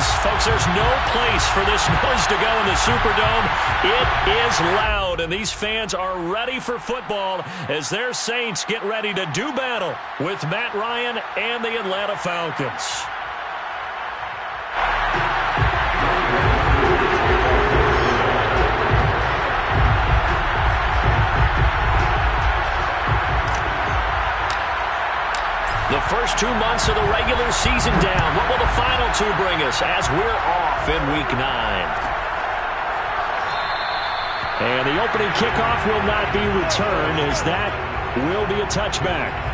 Falcons. Folks, there's no place for this noise to go in the Superdome. It is loud, and these fans are ready for football as their Saints get ready to do battle with Matt Ryan and the Atlanta Falcons. The first 2 months of the regular season down. What will the final 2 bring us as we're off in Week 9? And the opening kickoff will not be returned as that will be a touchback.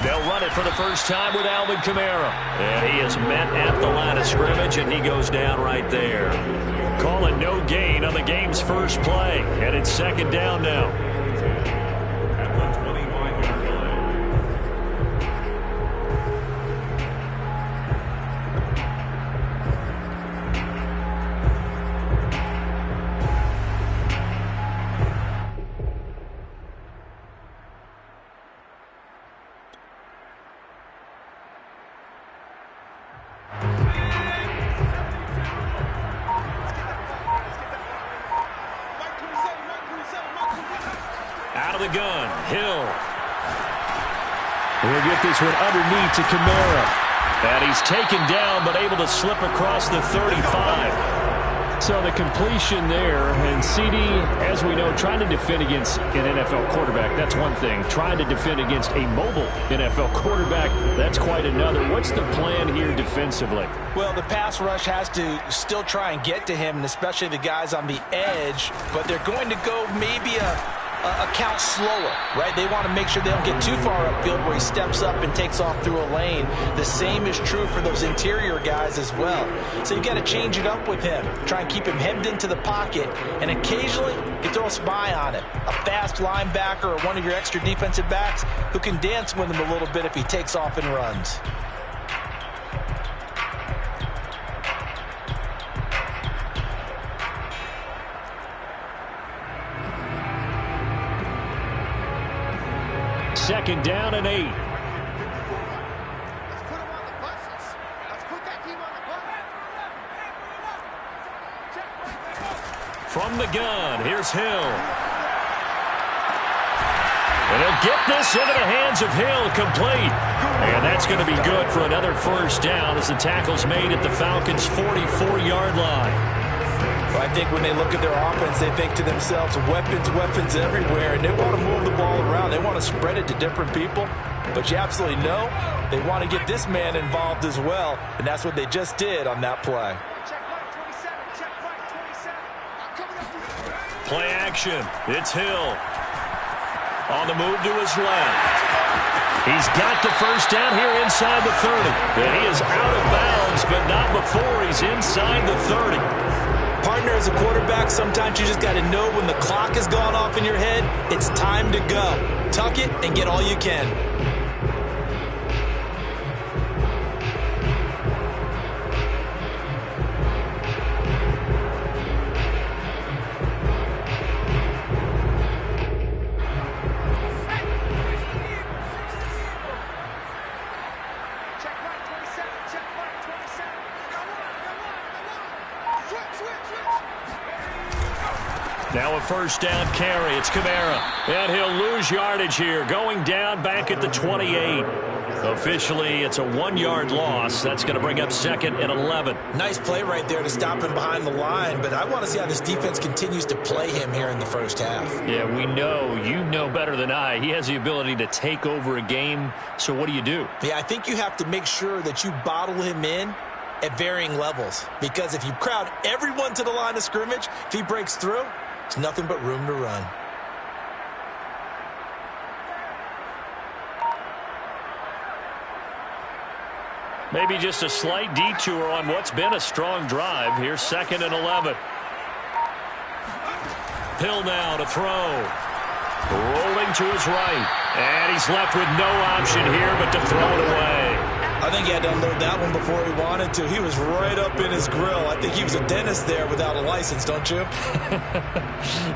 They'll run it for the first time with Alvin Kamara. And he is met at the line of scrimmage, and he goes down right there. Calling no gain on the game's first play. And it's second down now. Out of the gun, Hill. We'll get this one underneath to Kamara. And he's taken down, but able to slip across the 35. So the completion there, and CD, as we know, trying to defend against an NFL quarterback, that's one thing. Trying to defend against a mobile NFL quarterback, that's quite another. What's the plan here defensively? Well, the pass rush has to still try and get to him, and especially the guys on the edge, but they're going to go maybe a count slower, right? They want to make sure they don't get too far upfield where he steps up and takes off through a lane. The same is true for those interior guys as well. So you got to change it up with him. Try and keep him hemmed into the pocket, and occasionally you throw a spy on it. A fast linebacker or one of your extra defensive backs who can dance with him a little bit if he takes off and runs. Second down and 8. From the gun, here's Hill. And he'll get this into the hands of Hill, complete. And that's going to be good for another first down as the tackle's made at the Falcons' 44-yard line. Well, I think when they look at their offense, they think to themselves, weapons, weapons everywhere, and they want to move the ball around. They want to spread it to different people. But you absolutely know they want to get this man involved as well, and that's what they just did on that play. Play action. It's Hill. On the move to his left. He's got the first down here inside the 30. And he is out of bounds, but not before he's inside the 30. Partner, as a quarterback, sometimes you just got to know when the clock has gone off in your head, it's time to go. Tuck it and get all you can. Now a first down carry. It's Kamara. And he'll lose yardage here. Going down back at the 28. Officially, it's a 1-yard loss. That's going to bring up second and 11. Nice play right there to stop him behind the line. But I want to see how this defense continues to play him here in the first half. Yeah, we know. You know better than I. He has the ability to take over a game. So what do you do? Yeah, I think you have to make sure that you bottle him in at varying levels. Because if you crowd everyone to the line of scrimmage, if he breaks through, it's nothing but room to run. Maybe just a slight detour on what's been a strong drive. Here's 2nd and 11. Hill now to throw. Rolling to his right. And he's left with no option here but to throw it away. I think he had to unload that one before he wanted to. He was right up in his grill. I think he was a dentist there without a license, don't you?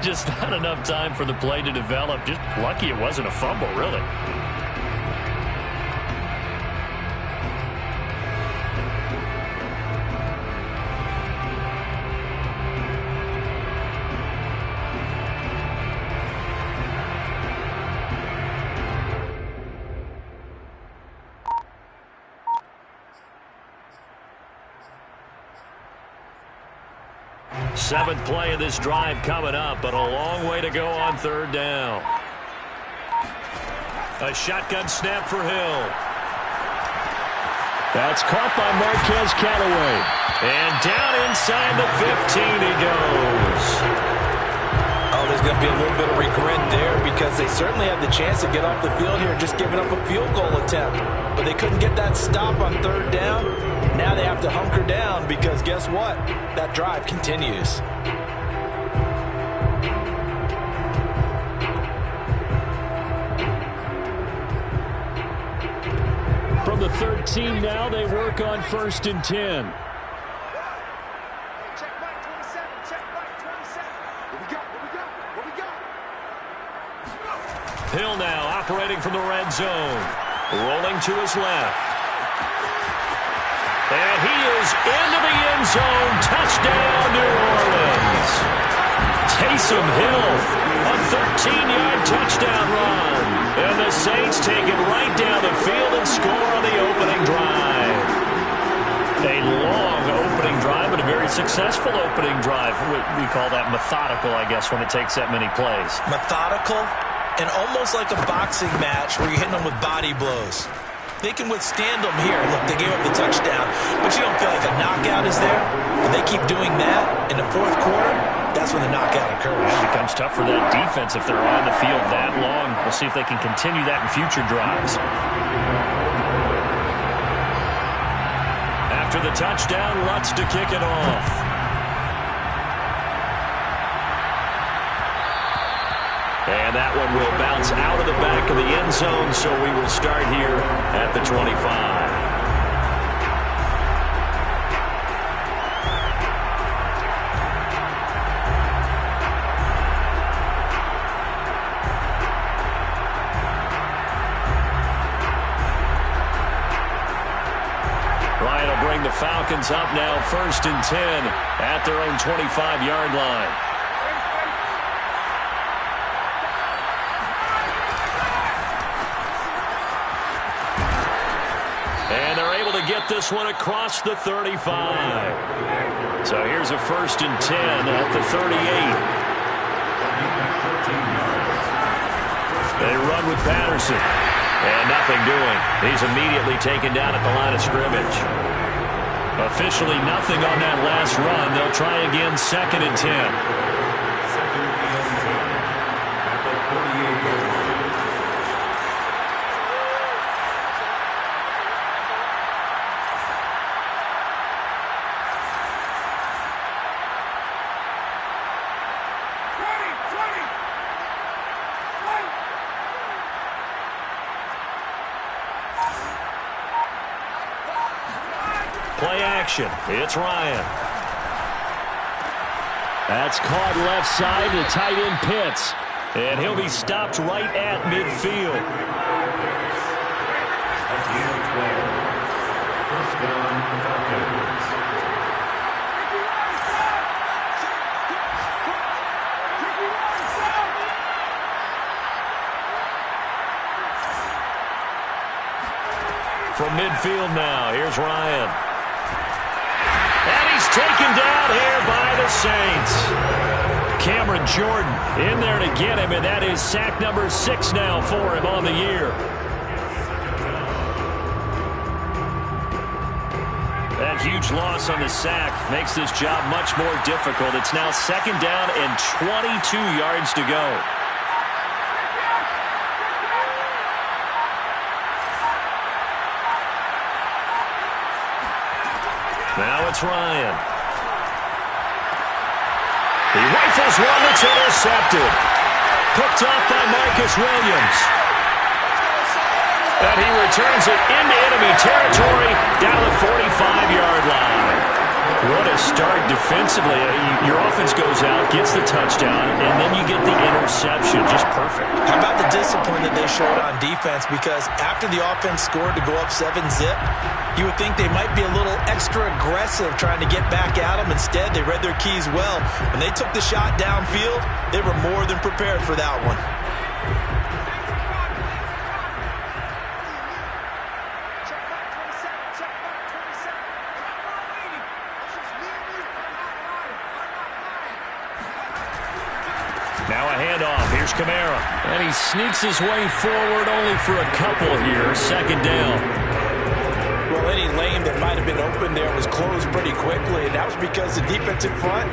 Just not enough time for the play to develop. Just lucky it wasn't a fumble, really. Seventh play of this drive coming up, but a long way to go on 3rd down. A shotgun snap for Hill. That's caught by Marquez Callaway. And down inside the 15 he goes. Oh, there's going to be a little bit of regret there because they certainly had the chance to get off the field here, just giving up a field goal attempt. But they couldn't get that stop on 3rd down. Now they have to hunker down because guess what? That drive continues. From the 13 now, they work on 1st and 10. Check right 27, check right 27. What we got? Hill now operating from the red zone. Rolling to his left. And he is into the end zone. Touchdown, New Orleans. Taysom Hill, a 13-yard touchdown run. And the Saints take it right down the field and score on the opening drive. A long opening drive, but a very successful opening drive. We call that methodical, I guess, when it takes that many plays. Methodical and almost like a boxing match where you're hitting them with body blows. They can withstand them here. Look, they gave up the touchdown, but you don't feel like a knockout is there. When they keep doing that in the 4th quarter, that's when the knockout occurs. It becomes tough for that defense if they're on the field that long. We'll see if they can continue that in future drives. After the touchdown, Lutz to kick it off. And that one will bounce out of the back of the end zone, so we will start here at the 25. Ryan will bring the Falcons up now, 1st and 10 at their own 25-yard line. And they're able to get this one across the 35. So here's a 1st and 10 at the 38. They run with Patterson. And nothing doing. He's immediately taken down at the line of scrimmage. Officially nothing on that last run. They'll try again, 2nd and 10. Play action. It's Ryan. That's caught left side to tight end Pitts. And he'll be stopped right at midfield. From midfield now, here's Ryan. And he's taken down here by the Saints. Cameron Jordan in there to get him, and that is sack number 6 now for him on the year. That huge loss on the sack makes this job much more difficult. It's now 2nd down and 22 yards to go. it's Ryan. He rifles one that's intercepted. Picked off by Marcus Williams. And he returns it into enemy territory down the 45-yard line. What a start defensively. Your offense goes out, gets the touchdown, and then you get the interception. Just perfect. How about the discipline that they showed on defense? Because after the offense scored to go up 7-zip, you would think they might be a little extra aggressive trying to get back at them. Instead, they read their keys well. When they took the shot downfield, they were more than prepared for that one. Now a handoff. Here's Kamara. And he sneaks his way forward only for a couple here. Second down. Well, any lane that might have been open there was closed pretty quickly, and that was because the defensive front,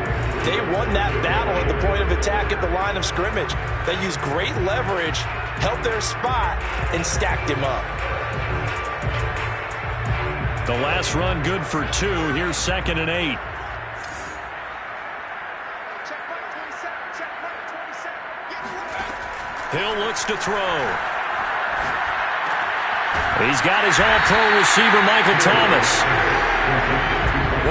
they won that battle at the point of attack at the line of scrimmage. They used great leverage, held their spot, and stacked him up. The last run good for 2. Here's 2nd and 8. Hill looks to throw. He's got his all-pro receiver, Michael Thomas.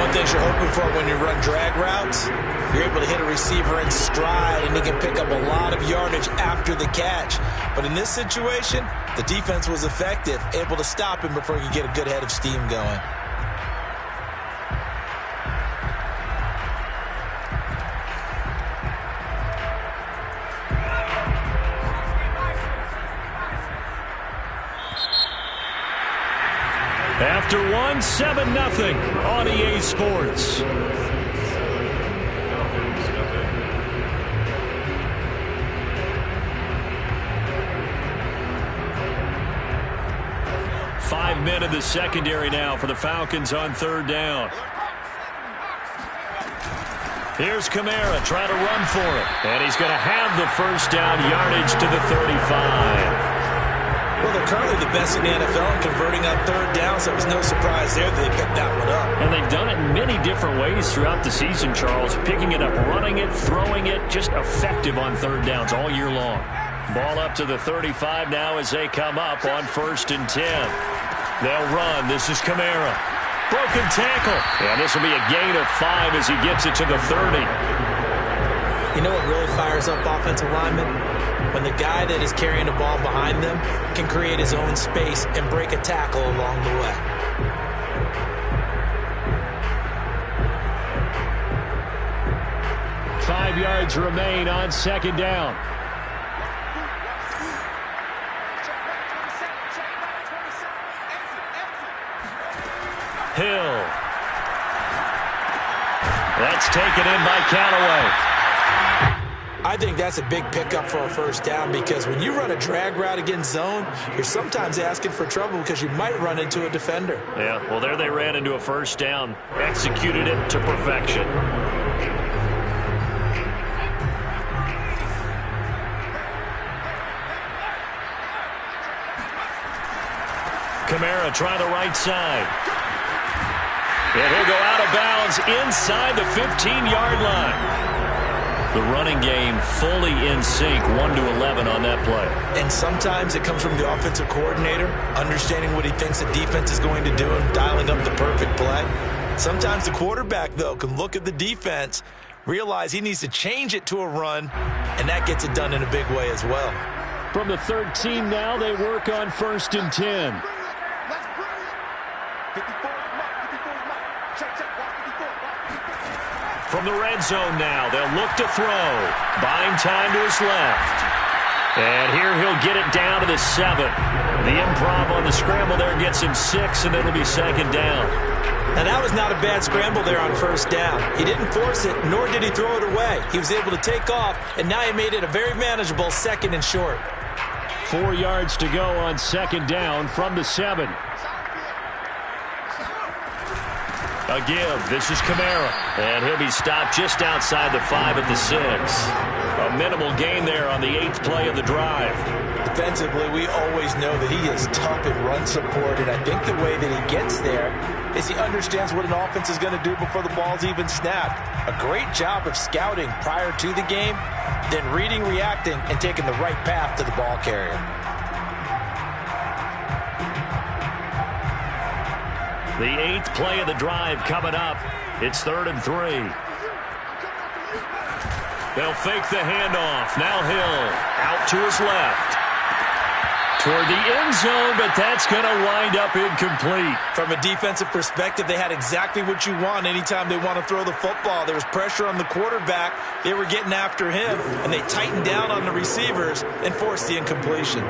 One thing you're hoping for when you run drag routes, you're able to hit a receiver in stride, and he can pick up a lot of yardage after the catch. But in this situation, the defense was effective, able to stop him before he could get a good head of steam going. After 7-0 on EA Sports. Five men in the secondary now for the Falcons on 3rd down. Here's Kamara trying to run for it. And he's going to have the first down, yardage to the 35. Well, they're currently the best in the NFL in converting on 3rd down, so it was no surprise there that they picked that one up. And they've done it in many different ways throughout the season, Charles. Picking it up, running it, throwing it, just effective on 3rd downs all year long. Ball up to the 35 now as they come up on 1st and 10. They'll run. This is Kamara. Broken tackle. And this will be a gain of 5 as he gets it to the 30. You know what really fires up offensive linemen? When the guy that is carrying the ball behind them can create his own space and break a tackle along the way. Five yards remain on 2nd down. Hill. That's taken in by Callaway. I think that's a big pickup for a 1st down, because when you run a drag route against zone, you're sometimes asking for trouble because you might run into a defender. Yeah, well, there they ran into a 1st down. Executed it to perfection. Kamara trying the right side. And he'll go out of bounds inside the 15-yard line. The running game fully in sync, 1-11 on that play. And sometimes it comes from the offensive coordinator, understanding what he thinks the defense is going to do and dialing up the perfect play. Sometimes the quarterback, though, can look at the defense, realize he needs to change it to a run, and that gets it done in a big way as well. From the 13 now, they work on 1st and 10. From the red zone now, they'll look to throw. Buying time to his left. And here he'll get it down to the 7. The improv on the scramble there gets him 6, and it'll be 2nd down. Now, that was not a bad scramble there on 1st down. He didn't force it, nor did he throw it away. He was able to take off, and now he made it a very manageable 2nd and short. 4 yards to go on 2nd down from the 7. A give. This is Kamara. And he'll be stopped just outside the 5 at the 6. A minimal gain there on the 8th play of the drive. The defensively, we always know that he is tough in run support, and I think the way that he gets there is he understands what an offense is going to do before the ball's even snapped. A great job of scouting prior to the game, then reading, reacting, and taking the right path to the ball carrier. The 8th play of the drive coming up. It's 3rd and 3. They'll fake the handoff. Now Hill out to his left. Toward the end zone, but that's going to wind up incomplete. From a defensive perspective, they had exactly what you want anytime they want to throw the football. There was pressure on the quarterback. They were getting after him, and they tightened down on the receivers and forced the incompletion.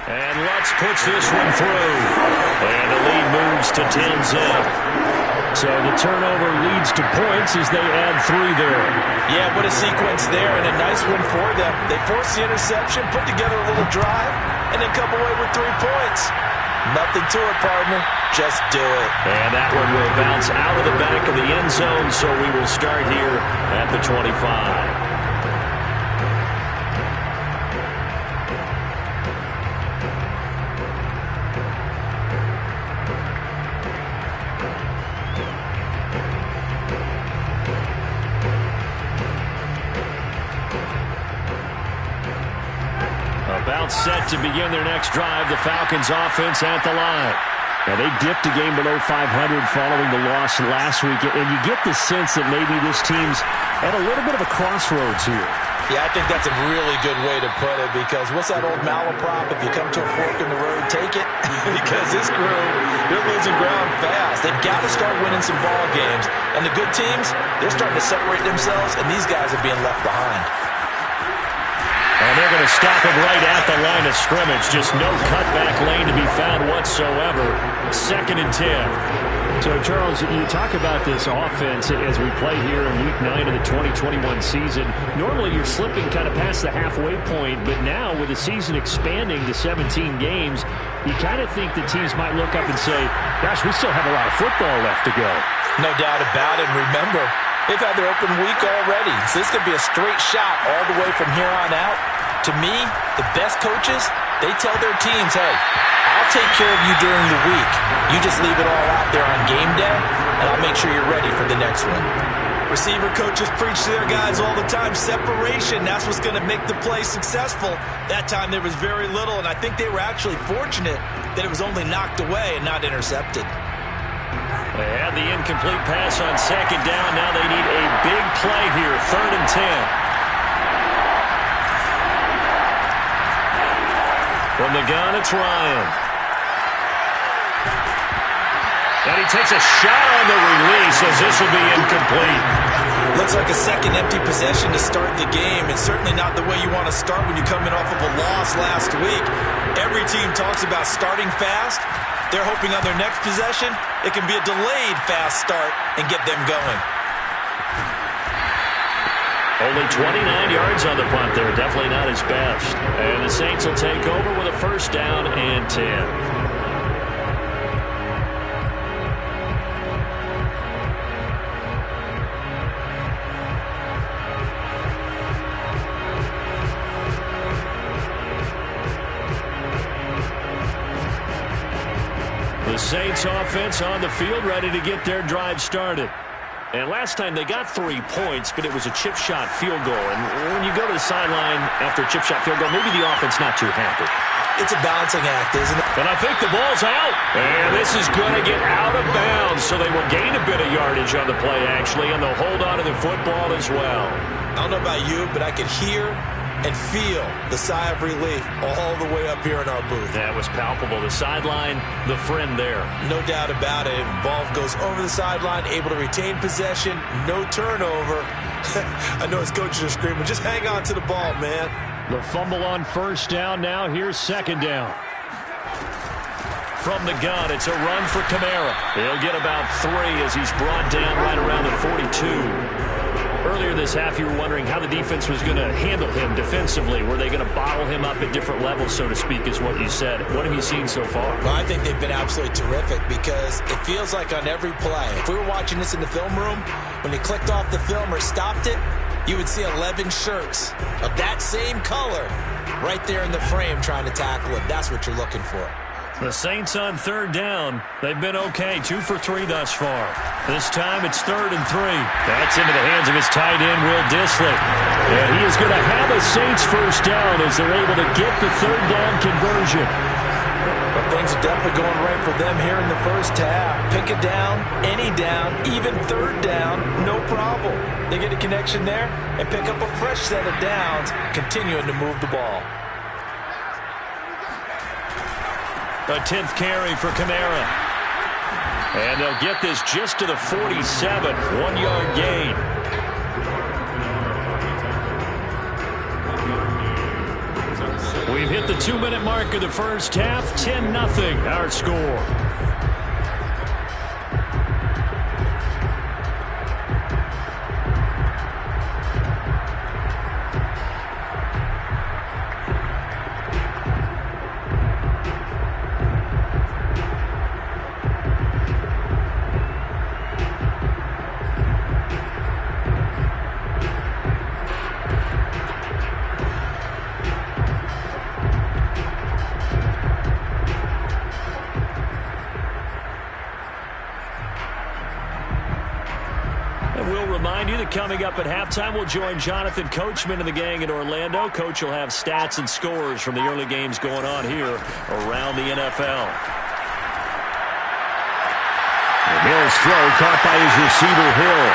And Lutz puts this one through. And the lead moves to 10-zip. So the turnover leads to points as they add 3 there. Yeah, what a sequence there, and a nice one for them. They forced the interception, put together a little drive, and then come away with 3 points. Nothing to it, partner. Just do it. And that one will bounce out of the back of the end zone, so we will start here at the 25. About set to begin their next drive, the Falcons offense at the line. Now, they dipped a game below 500 following the loss last week, and you get the sense that maybe this team's at a little bit of a crossroads here. Yeah, I think that's a really good way to put it, because what's that old malaprop? If you come to a fork in the road, take it. Because this crew, they're losing ground fast. They've got to start winning some ball games. And the good teams, they're starting to separate themselves, and these guys are being left behind. And they're going to stop it right at the line of scrimmage. Just no cutback lane to be found whatsoever. 2nd and 10. So, Charles, you talk about this offense as we play here in Week 9 of the 2021 season. Normally, you're slipping kind of past the halfway point, but now with the season expanding to 17 games, you kind of think the teams might look up and say, gosh, we still have a lot of football left to go. No doubt about it. Remember, they've had their open week already, so this could be a straight shot all the way from here on out. To me, the best coaches, they tell their teams, hey, I'll take care of you during the week. You just leave it all out there on game day, and I'll make sure you're ready for the next one. Receiver coaches preach to their guys all the time. Separation, that's what's going to make the play successful. That time there was very little, and I think they were actually fortunate that it was only knocked away and not intercepted. They had the incomplete pass on 2nd down. Now they need a big play here. 3rd and 10. From the gun, it's Ryan. And he takes a shot on the release as this will be incomplete. Looks like a second empty possession to start the game, and certainly not the way you want to start when you're coming off of a loss last week. Every team talks about starting fast. They're hoping on their next possession, it can be a delayed fast start and get them going. Only 29 yards on the punt there. Definitely not his best. And the Saints will take over with a 1st down and 10. The Saints offense on the field ready to get their drive started. And last time they got 3 points, but it was a chip shot field goal. And when you go to the sideline after a chip shot field goal, maybe the offense not too happy. It's a balancing act, isn't it? And I think the ball's out. And this is going to get out of bounds, so they will gain a bit of yardage on the play, actually, and they'll hold on to the football as well. I don't know about you, but I could hear and feel the sigh of relief all the way up here in our booth. That was palpable. The sideline, the friend there. No doubt about it. Ball goes over the sideline, able to retain possession, no turnover. I know his coaches are screaming, just hang on to the ball, man. The fumble on 1st down. Now here's 2nd down. From the gun, it's a run for Kamara. He'll get about 3 as he's brought down right around the 42. Earlier this half, you were wondering how the defense was going to handle him defensively. Were they going to bottle him up at different levels, so to speak, is what you said. What have you seen so far? Well, I think they've been absolutely terrific because it feels like on every play, if we were watching this in the film room, when he clicked off the film or stopped it, you would see 11 shirts of that same color right there in the frame trying to tackle him. That's what you're looking for. The Saints on third down. They've been okay, 2 for 3 thus far. This time it's 3rd and 3. That's into the hands of his tight end, Will Dissly. And he is going to have a Saints first down as they're able to get the third down conversion. But things are definitely going right for them here in the first half. Pick a down, any down, even third down, no problem. They get a connection there and pick up a fresh set of downs, continuing to move the ball. A 10th carry for Kamara. And they'll get this just to the 47, 1-yard gain. We've hit the 2-minute mark of the first half, 10-0 our score. Coming up at halftime, we'll join Jonathan Coachman and the gang in Orlando. Coach will have stats and scores from the early games going on here around the NFL. Hill's throw caught by his receiver, Hill.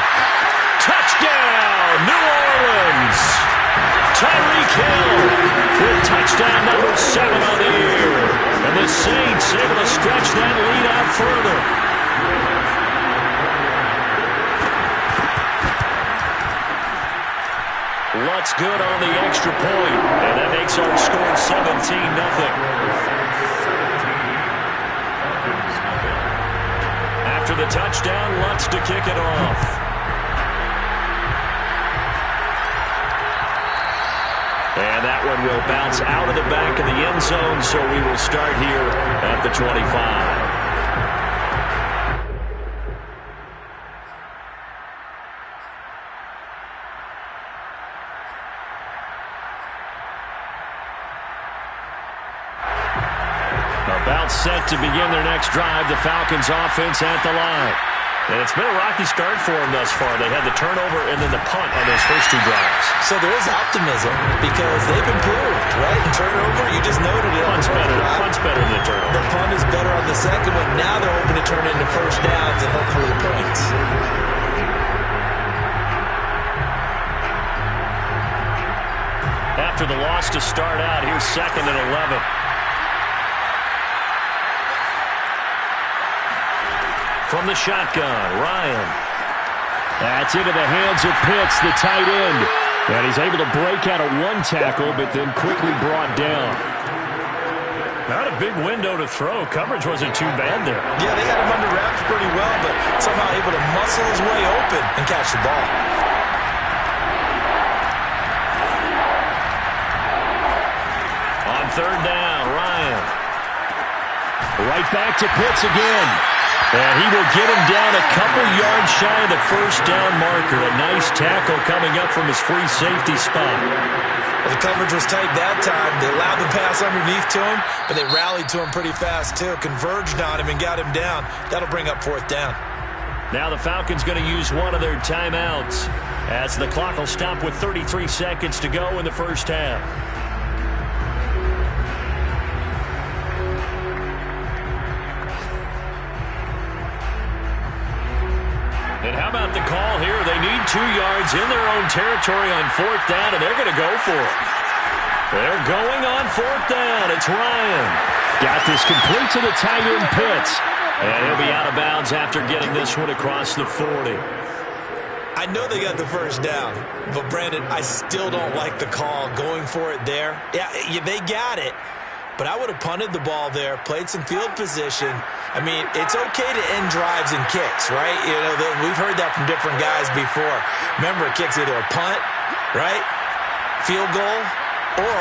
Touchdown, New Orleans! Tyreek Hill with touchdown number 7 on the year. And the Saints able to stretch that lead out further. Lutz good on the extra point, and that makes our score 17-0. After the touchdown, Lutz to kick it off. And that one will bounce out of the back of the end zone, so we will start here at the 25. Set to begin their next drive, the Falcons offense at the line. And it's been a rocky start for them thus far. They had the turnover and then the punt on those first 2 drives. So there is optimism because they've improved, right? And turnover, you just noted it. Punt's better than the turnover. The punt is better on the second one. Now they're hoping to turn into first downs and hopefully points. After the loss to start out, here's 2nd and 11. From the shotgun, Ryan. That's into the hands of Pitts, the tight end. And he's able to break out of 1 tackle, but then quickly brought down. Not a big window to throw. Coverage wasn't too bad there. Yeah, they had him under wraps pretty well, but somehow able to muscle his way open and catch the ball. On 3rd down, Ryan. Right back to Pitts again. And he will get him down a couple yards shy of the first down marker. A nice tackle coming up from his free safety spot. Well, the coverage was tight that time. They allowed the pass underneath to him, but they rallied to him pretty fast, too. Converged on him and got him down. That'll bring up 4th down. Now the Falcons going to use one of their timeouts as the clock will stop with 33 seconds to go in the first half. And how about the call here? They need 2 yards in their own territory on 4th down, and they're going to go for it. They're going on 4th down. It's Ryan. Got this complete to the tight end, Pitts. And he'll be out of bounds after getting this one across the 40. I know they got the first down, but, Brandon, I still don't like the call going for it there. Yeah, they got it. But I would have punted the ball there, played some field position. I mean, it's okay to end drives and kicks, right? You know, we've heard that from different guys before. Remember, a kick's either a punt, right, field goal, or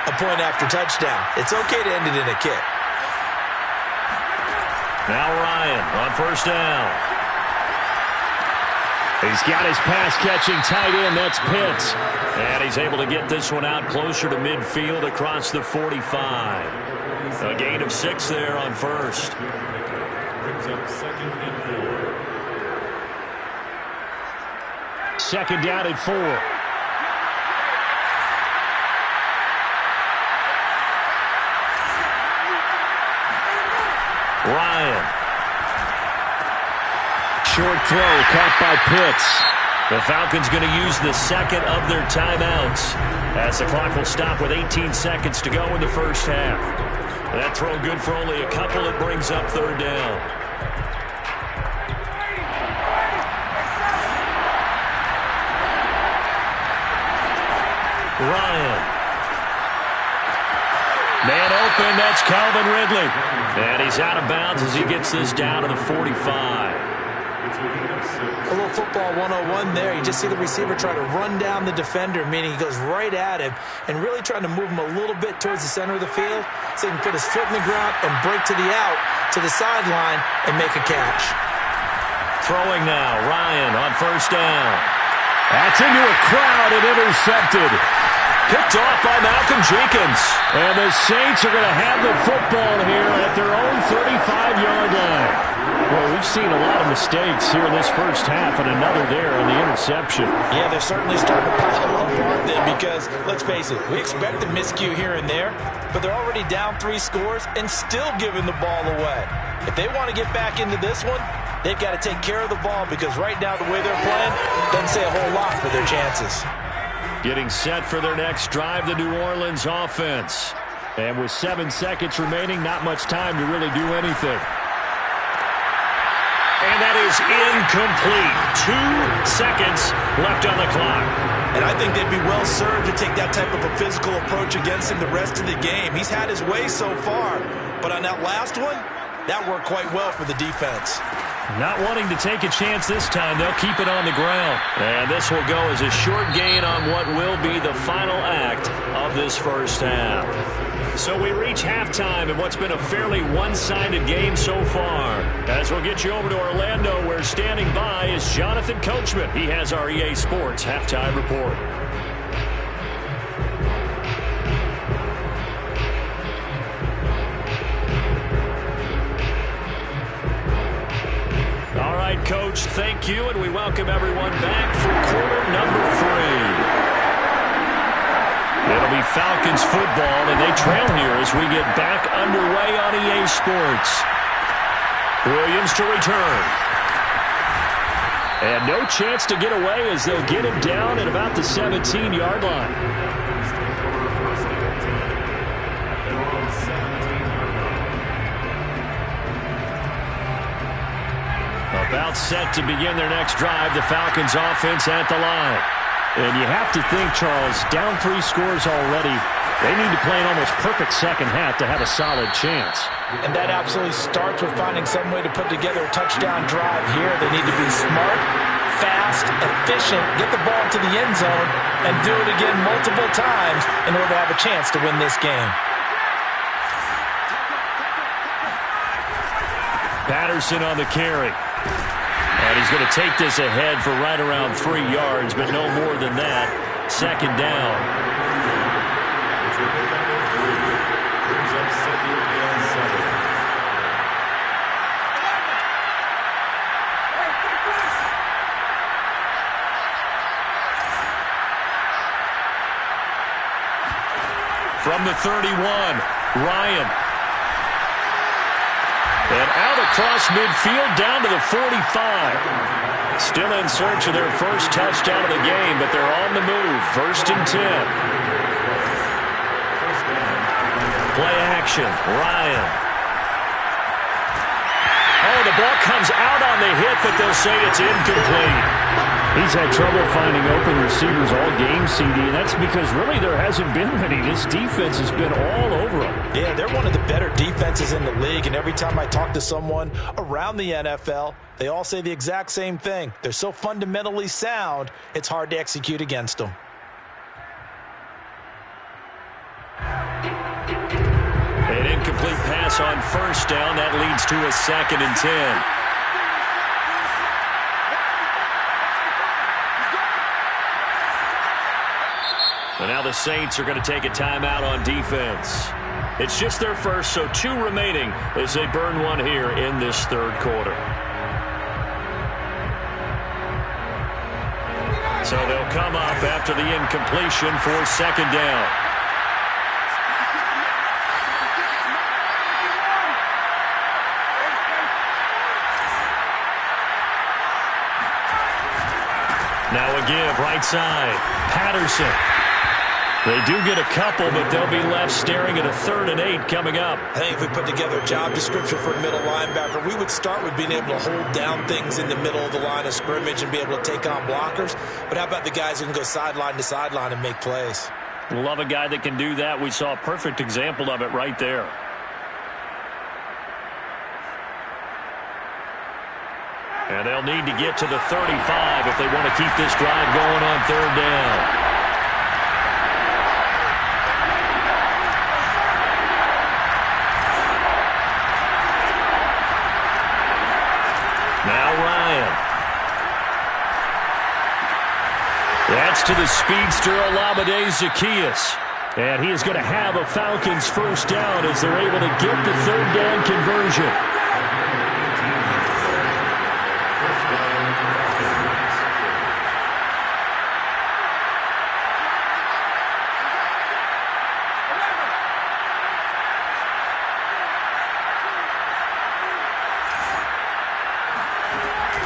a point after touchdown. It's okay to end it in a kick. Now Ryan on 1st down. He's got his pass-catching tight end. That's Pitts. And he's able to get this one out closer to midfield across the 45. A gain of 6 there on first. Brings up 2nd and 4. Second down at 4. Ryan. Short throw caught by Pitts. The Falcons going to use the second of their timeouts as the clock will stop with 18 seconds to go in the first half. That throw good for only a couple. It brings up 3rd down. Ryan. Man open, that's Calvin Ridley. And he's out of bounds as he gets this down to the 45. A little football 101 there. You just see the receiver try to run down the defender, meaning he goes right at him and really trying to move him a little bit towards the center of the field so he can put his foot in the ground and break to the out, to the sideline, and make a catch. Throwing now, Ryan on 1st down. That's into a crowd and intercepted. Picked off by Malcolm Jenkins. And the Saints are going to have the football here at their own 35-yard line. Well, we've seen a lot of mistakes here in this first half, and another there on the interception. Yeah, they're certainly starting to pile up, aren't they? Because, let's face it, we expect a miscue here and there, but they're already down 3 scores and still giving the ball away. If they want to get back into this one, they've got to take care of the ball because right now the way they're playing doesn't say a whole lot for their chances. Getting set for their next drive, the New Orleans offense. And with 7 seconds remaining, not much time to really do anything. And that is incomplete. 2 seconds left on the clock. And I think they'd be well served to take that type of a physical approach against him the rest of the game. He's had his way so far, but on that last one, that worked quite well for the defense. Not wanting to take a chance this time, they'll keep it on the ground. And this will go as a short gain on what will be the final act of this first half. So we reach halftime in what's been a fairly one-sided game so far. As we'll get you over to Orlando, where standing by is Jonathan Coachman. He has our EA Sports Halftime Report. All right, Coach, thank you, and we welcome everyone back for quarter number 3. It'll be Falcons football, and they trail here as we get back underway on EA Sports. Williams to return. And no chance to get away as they'll get him down at about the 17-yard line. About set to begin their next drive, the Falcons offense at the line. And you have to think, Charles, down 3 scores already. They need to play an almost perfect second half to have a solid chance. And that absolutely starts with finding some way to put together a touchdown drive here. They need to be smart, fast, efficient, get the ball to the end zone, and do it again multiple times in order to have a chance to win this game. Patterson on the carry. And he's going to take this ahead for right around 3 yards, but no more than that. Second down. From the 31, Ryan. And out across midfield down to the 45. Still in search of their first touchdown of the game, but they're on the move. 1st and 10. Play action. Ryan. Oh, the ball comes out on the hit, but they'll say it's incomplete. He's had trouble finding open receivers all game, CD, and that's because really there hasn't been many. This defense has been all over them. Yeah, they're one of the better defenses in the league, and every time I talk to someone around the NFL, they all say the exact same thing. They're so fundamentally sound, it's hard to execute against them. An incomplete pass on 1st down. That leads to a 2nd and 10. the Saints are going to take a timeout on defense. It's just their first, so 2 remaining as they burn one here in this third quarter. So they'll come up after the incompletion for second down. Now a give, right side. Patterson. They do get a couple, but they'll be left staring at a 3rd and 8 coming up. I think if we put together a job description for a middle linebacker, we would start with being able to hold down things in the middle of the line of scrimmage and be able to take on blockers. But how about the guys who can go sideline to sideline and make plays? Love a guy that can do that. We saw a perfect example of it right there. And they'll need to get to the 35 if they want to keep this drive going on 3rd down. Now Ryan. That's to the speedster Olamide Zaccheaus. And he is going to have a Falcons first down as they're able to get the 3rd down conversion.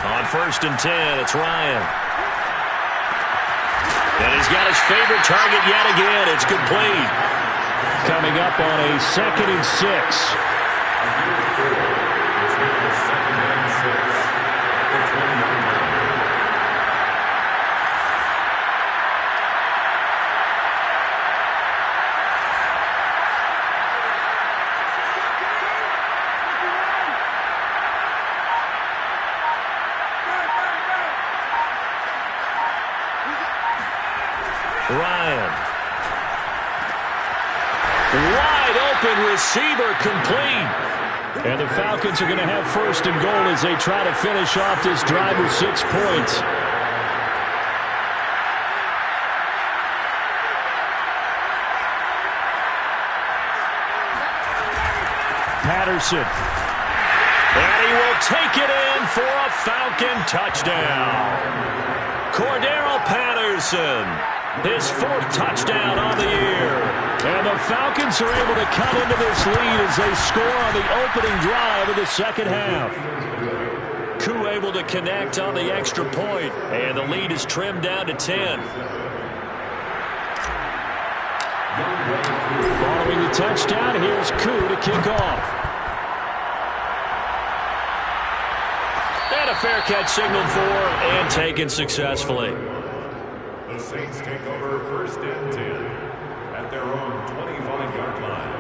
On 1st and 10, it's Ryan. And he's got his favorite target yet again. It's complete. Coming up on a 2nd and 6. Ryan. Wide open receiver complete. And the Falcons are going to have 1st and goal as they try to finish off this drive with 6 points. Patterson. And he will take it in for a Falcon touchdown. Cordero Patterson, his 4th touchdown on the year. And the Falcons are able to cut into this lead as they score on the opening drive of the 2nd half. Koo able to connect on the extra point, and the lead is trimmed down to 10. Following the touchdown, here's Koo to kick off. And a fair catch signaled for and taken successfully. The Saints take over 1st and 10 at their own 25-yard line.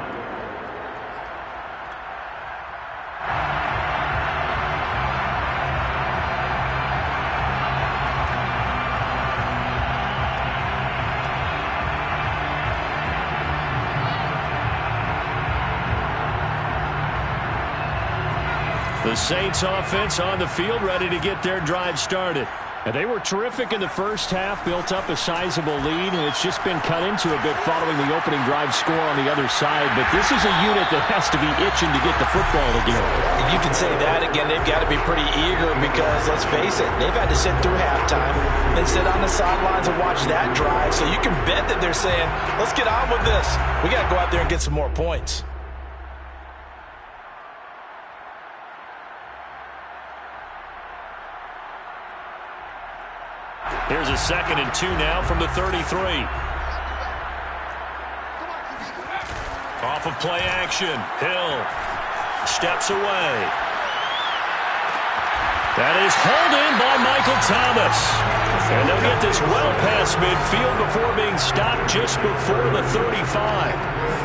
The Saints offense on the field, ready to get their drive started. And they were terrific in the first half, built up a sizable lead, and it's just been cut into a bit following the opening drive score on the other side. But this is a unit that has to be itching to get the football again. You can say that again. They've got to be pretty eager because, let's face it, they've had to sit through halftime and sit on the sidelines and watch that drive. So you can bet that they're saying, let's get on with this. We got to go out there and get some more points. Here's a 2nd and 2 now from the 33. Off of play action. Hill steps away. That is hauled in by Michael Thomas. And they'll get this well past midfield before being stopped just before the 35.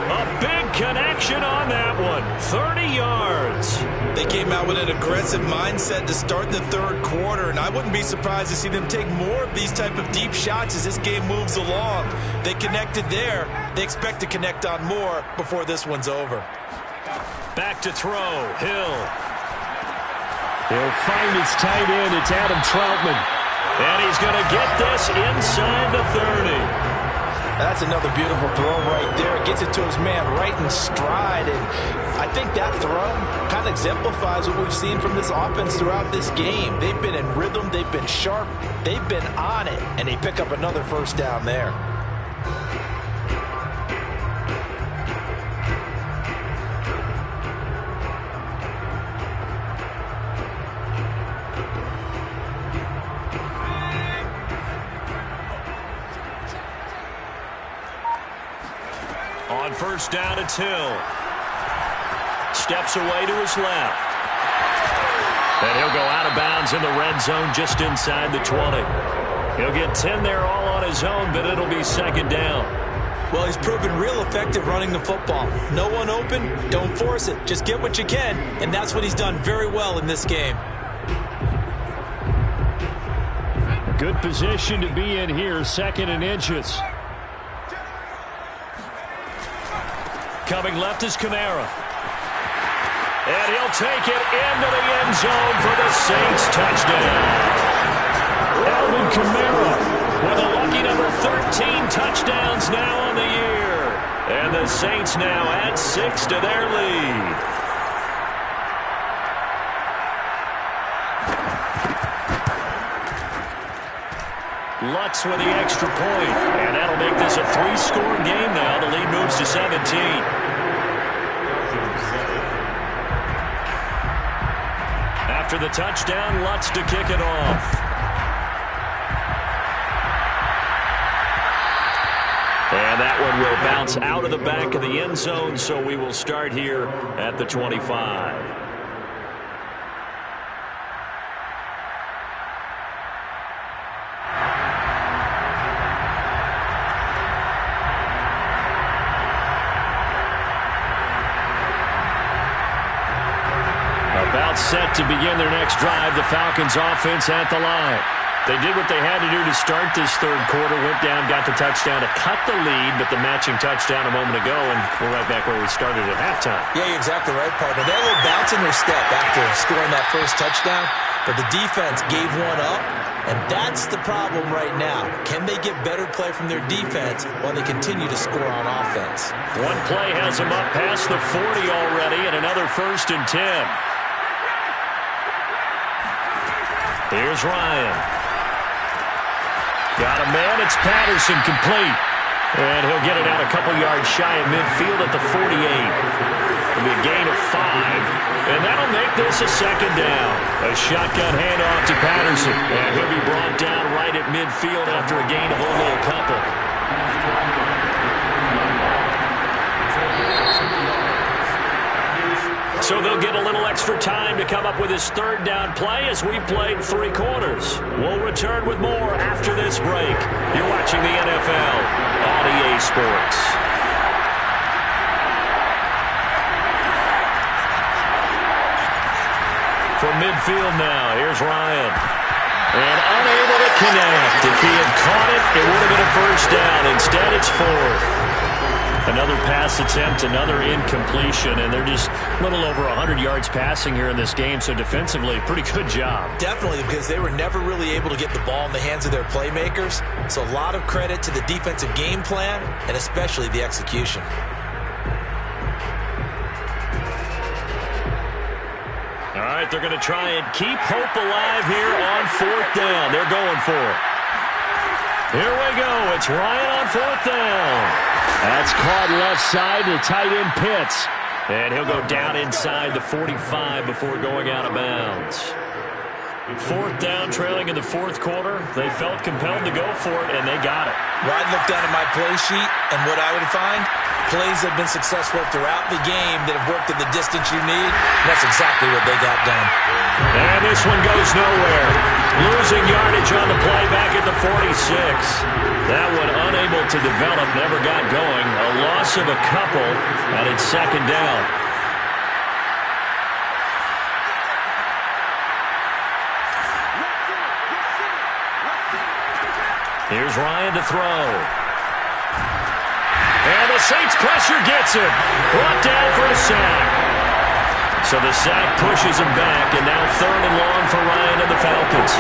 A big connection on that one. 30 yards. They came out with an aggressive mindset to start the 3rd quarter, and I wouldn't be surprised to see them take more of these type of deep shots as this game moves along. They connected there. They expect to connect on more before this one's over. Back to throw. Hill. He'll find his tight end. It's Adam Troutman. And he's going to get this inside the 30. That's another beautiful throw right there. Gets it to his man right in stride. And I think that throw kind of exemplifies what we've seen from this offense throughout this game. They've been in rhythm. They've been sharp. They've been on it. And they pick up another first down there. On first down, it's Hill. Steps away to his left. And he'll go out of bounds in the red zone just inside the 20. He'll get 10 there all on his own, but it'll be second down. Well, he's proven real effective running the football. No one open, don't force it. Just get what you can, and that's what he's done very well in this game. Good position to be in here, 2nd and inches. Coming left is Kamara. And he'll take it into the end zone for the Saints touchdown. Alvin Kamara with a lucky number 13 touchdowns now on the year. And the Saints now add 6 to their lead. Lutz with the extra point. And that'll make this a 3-score game now. The lead moves to 17. After the touchdown, Lutz to kick it off. And that one will bounce out of the back of the end zone, so we will start here at the 25. About set to begin their next drive, the Falcons offense at the line. They did what they had to do to start this third quarter, went down, got the touchdown to cut the lead, but the matching touchdown a moment ago, and we're right back where we started at halftime. Yeah, you're exactly right, partner. They had a little bounce in their step after scoring that first touchdown, but the defense gave one up, and that's the problem right now. Can they get better play from their defense while they continue to score on offense? One play has them up past the 40 already, and another 1st and 10. Here's Ryan. Got a man. It's Patterson complete. And he'll get it out a couple yards shy of midfield at the 48. It'll be a gain of 5. And that'll make this a second down. A shotgun handoff to Patterson. And he'll be brought down right at midfield after a gain of only a couple. So they'll get a little extra time to come up with his 3rd down play as we've played 3 quarters. We'll return with more after this break. You're watching the NFL on EA Sports. From midfield now, here's Ryan. And unable to connect. If he had caught it, it would have been a first down. Instead, it's 4th. Another pass attempt, another incompletion, and they're just a little over 100 yards passing here in this game, so defensively, pretty good job. Definitely, because they were never really able to get the ball in the hands of their playmakers, so a lot of credit to the defensive game plan, and especially the execution. All right, they're going to try and keep hope alive here on 4th down. They're going for it. Here we go. It's Ryan on 4th down. That's caught left side to tight end Pitts. And he'll go down inside the 45 before going out of bounds. 4th down, trailing in the 4th quarter. They felt compelled to go for it, and they got it. Well, I'd look down at my play sheet, and what I would find, plays have been successful throughout the game that have worked in the distance you need, and that's exactly what they got done. And this one goes nowhere. Losing yardage on the play back at the 46. That one unable to develop, never got going. A loss of a couple, and it's 2nd down. Here's Ryan to throw. And the Saints pressure gets him. Brought down for a sack. So the sack pushes him back, and now 3rd and long for Ryan and the Falcons.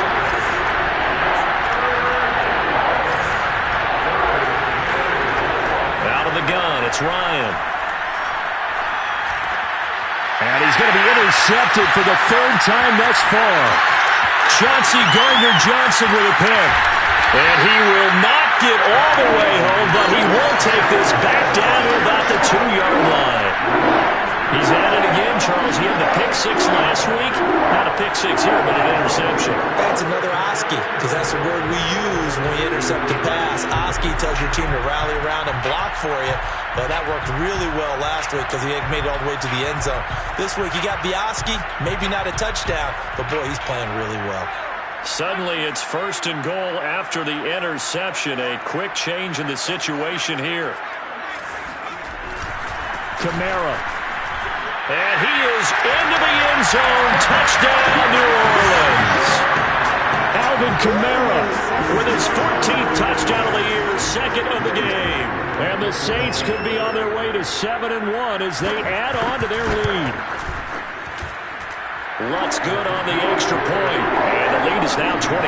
intercepted for the third time thus far. Chauncey Gardner-Johnson with a pick. And he will not get all the way home, but he will take this back down to about the 2-yard line. He's at it again, Charles. He had the pick six last week. Not a pick six here, but an interception. That's another Oski, because that's the word we use when we intercept a pass. Oski tells your team to rally around and block for you. But that worked really well last week because he made it all the way to the end zone. This week he got the Oski, maybe not a touchdown, but boy, he's playing really well. Suddenly it's 1st and goal after the interception. A quick change in the situation here. Kamara. And he is into the end zone. Touchdown, New Orleans. Alvin Kamara with his 14th touchdown of the year, second of the game. And the Saints could be on their way to 7-1 as they add on to their lead. Lutz good on the extra point. And the lead is now 24.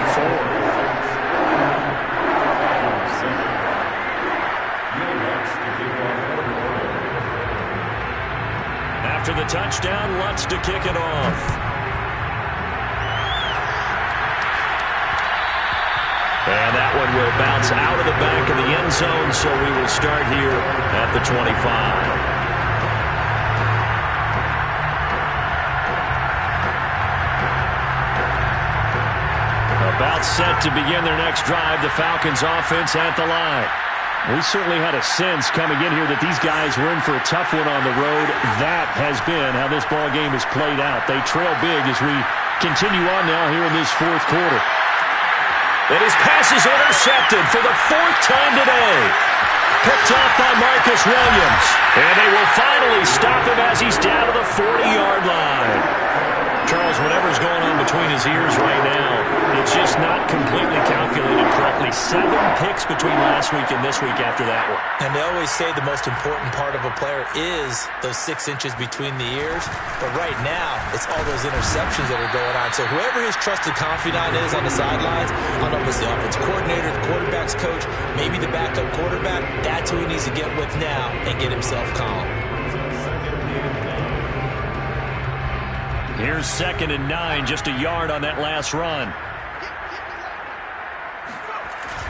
After the touchdown, Lutz to kick it off. And that one will bounce out of the back of the end zone, so we will start here at the 25. About set to begin their next drive, the Falcons offense at the line. We certainly had a sense coming in here that these guys were in for a tough one on the road. That has been how this ball game has played out. They trail big as we continue on now here in this fourth quarter. And his pass is intercepted for the 4th time today. Picked off by Marcus Williams. And they will finally stop him as he's down to the 40-yard line. Charles, whatever's going on between his ears right now, it's just not completely calculated correctly. 7 picks between last week and this week after that one. And they always say the most important part of a player is those 6 inches between the ears. But right now, it's all those interceptions that are going on. So whoever his trusted confidant is on the sidelines, I don't know if it's the offensive coordinator, the quarterback's coach, maybe the backup quarterback, that's who he needs to get with now and get himself calm. Here's 2nd and 9, just a yard on that last run.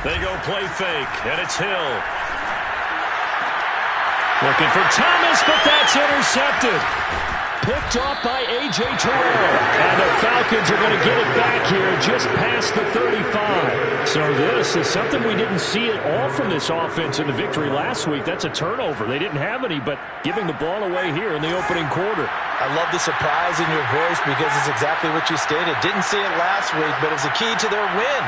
They go play fake, and it's Hill. Looking for Thomas, but that's intercepted. Picked off by A.J. Terrell. And the Falcons are going to get it back here just past the 35. So this is something we didn't see at all from this offense in the victory last week. That's a turnover. They didn't have any, but giving the ball away here in the opening quarter. I love the surprise in your voice because it's exactly what you stated. Didn't see it last week, but it was a key to their win.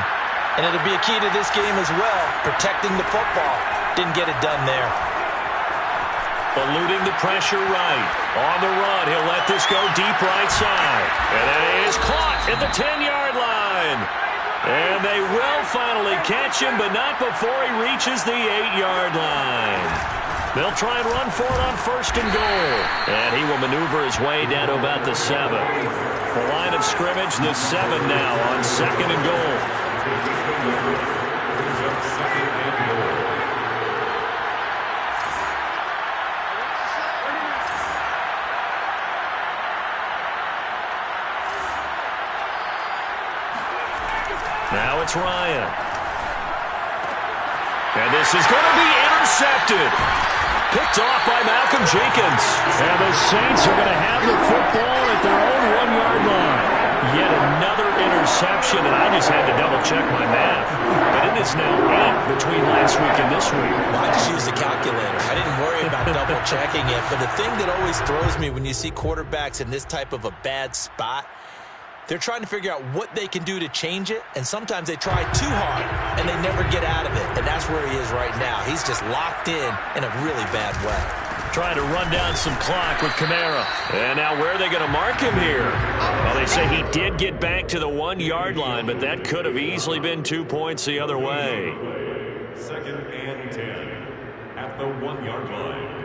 And it'll be a key to this game as well, protecting the football. Didn't get it done there. Eluding the pressure right. On the run, he'll let this go deep right side. And it is caught at the 10-yard line. And they will finally catch him, but not before he reaches the 8-yard line. They'll try and run for it on 1st and goal. And he will maneuver his way down to about the 7. The line of scrimmage, the 7 now on 2nd and goal. Now it's Ryan. And this is going to be intercepted. Picked off by Malcolm Jenkins. And the Saints are going to have the football at their own 1-yard line. Yet another interception, and I just had to double-check my math. But it is now 8 between last week and this week. Well, I just used the calculator. I didn't worry about double-checking it. But the thing that always throws me when you see quarterbacks in this type of a bad spot, they're trying to figure out what they can do to change it, and sometimes they try too hard, and they never get out of it. And that's where he is right now. He's just locked in a really bad way. Trying to run down some clock with Kamara. And now where are they going to mark him here? Well, they say he did get back to the 1-yard line, but that could have easily been 2 points the other way. 2nd and 10 at the 1-yard line.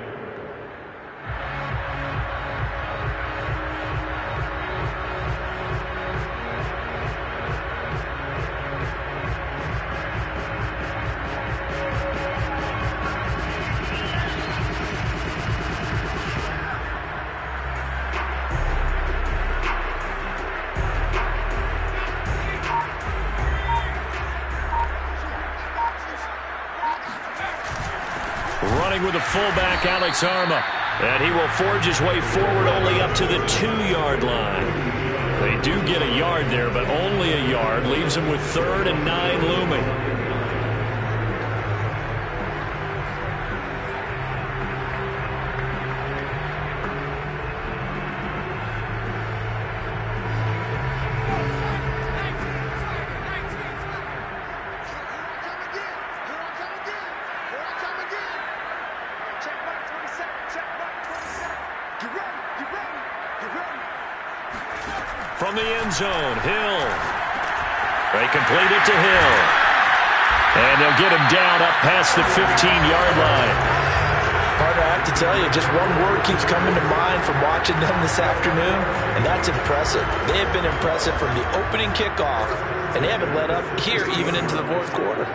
running with the fullback, Alex Arma. And he will forge his way forward only up to the 2-yard line. They do get a yard there, but only a yard. Leaves him with 3rd and 9 looming. From the end zone, Hill. They complete it to Hill. And they'll get him down up past the 15-yard line. Partner, I have to tell you, just one word keeps coming to mind from watching them this afternoon, and that's impressive. They have been impressive from the opening kickoff, and they haven't let up here even into the 4th quarter.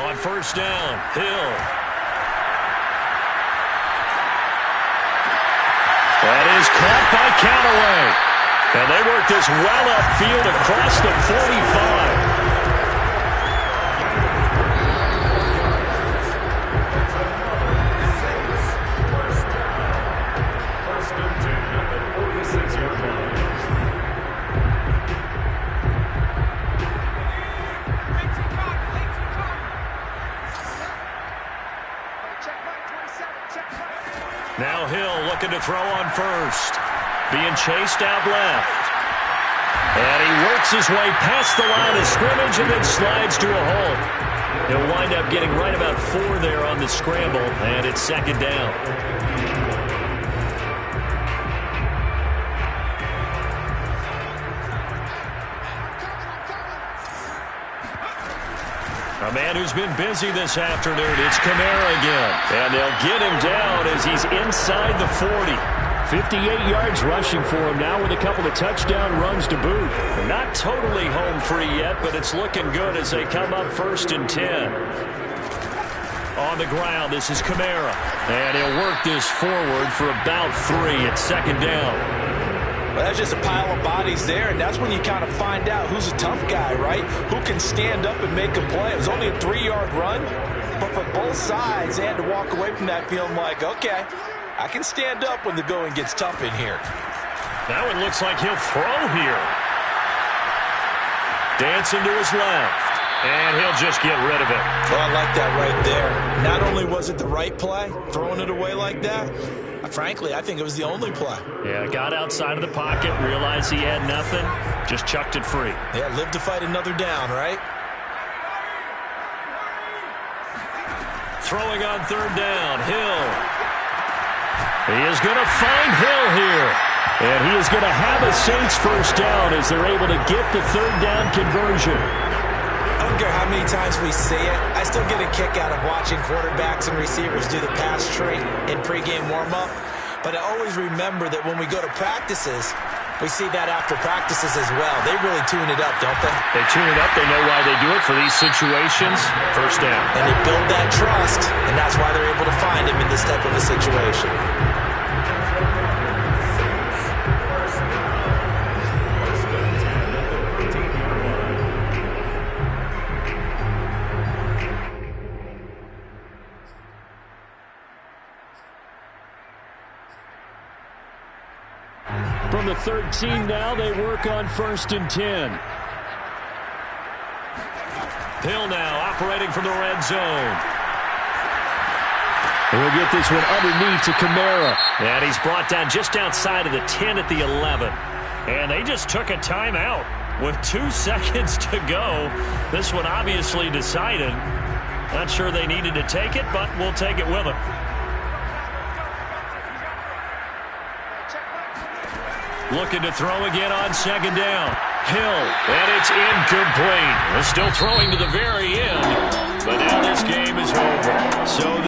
On 1st down, Hill. That is caught by Callaway. And they work this well upfield across the 45. Now Hill looking to throw on 1st. Being chased out left. And he works his way past the line of scrimmage and then slides to a halt. He'll wind up getting right about 4 there on the scramble, and it's 2nd down. A man who's been busy this afternoon, it's Kamara again. And they'll get him down as he's inside the 40. 58 yards rushing for him now with a couple of touchdown runs to boot. They're not totally home free yet, but it's looking good as they come up 1st and 10. On the ground, this is Kamara. And he'll work this forward for about 3 at 2nd down. Well, that's just a pile of bodies there, and that's when you kind of find out who's a tough guy, right? Who can stand up and make a play. It was only a 3-yard run, but for both sides, they had to walk away from that feeling like, okay, I can stand up when the going gets tough in here. That one looks like he'll throw here. Dancing to his left, and he'll just get rid of it. Well, I like that right there. Not only was it the right play, throwing it away like that, frankly, I think it was the only play. Yeah, got outside of the pocket, realized he had nothing, just chucked it free. Yeah, live to fight another down, right? Throwing on 3rd down, Hill. He is going to find Hill here. And he is going to have a Saints 1st down as they're able to get the 3rd down conversion. I don't care how many times we see it. I still get a kick out of watching quarterbacks and receivers do the pass tree in pregame warm-up. But I always remember that when we go to practices, we see that after practices as well. They really tune it up, don't they? They tune it up. They know why they do it for these situations. 1st down. And they build that trust, and that's why they're able to find him in this type of a situation. From the 13 now, they work on 1st and 10. Hill now operating from the red zone. We'll get this one underneath to Kamara. And he's brought down just outside of the 10 at the 11. And they just took a timeout with 2 seconds to go. This one obviously decided. Not sure they needed to take it, but we'll take it with them. Looking to throw again on 2nd down. Hill, and it's incomplete. They're still throwing to the very end, but now this game is over. So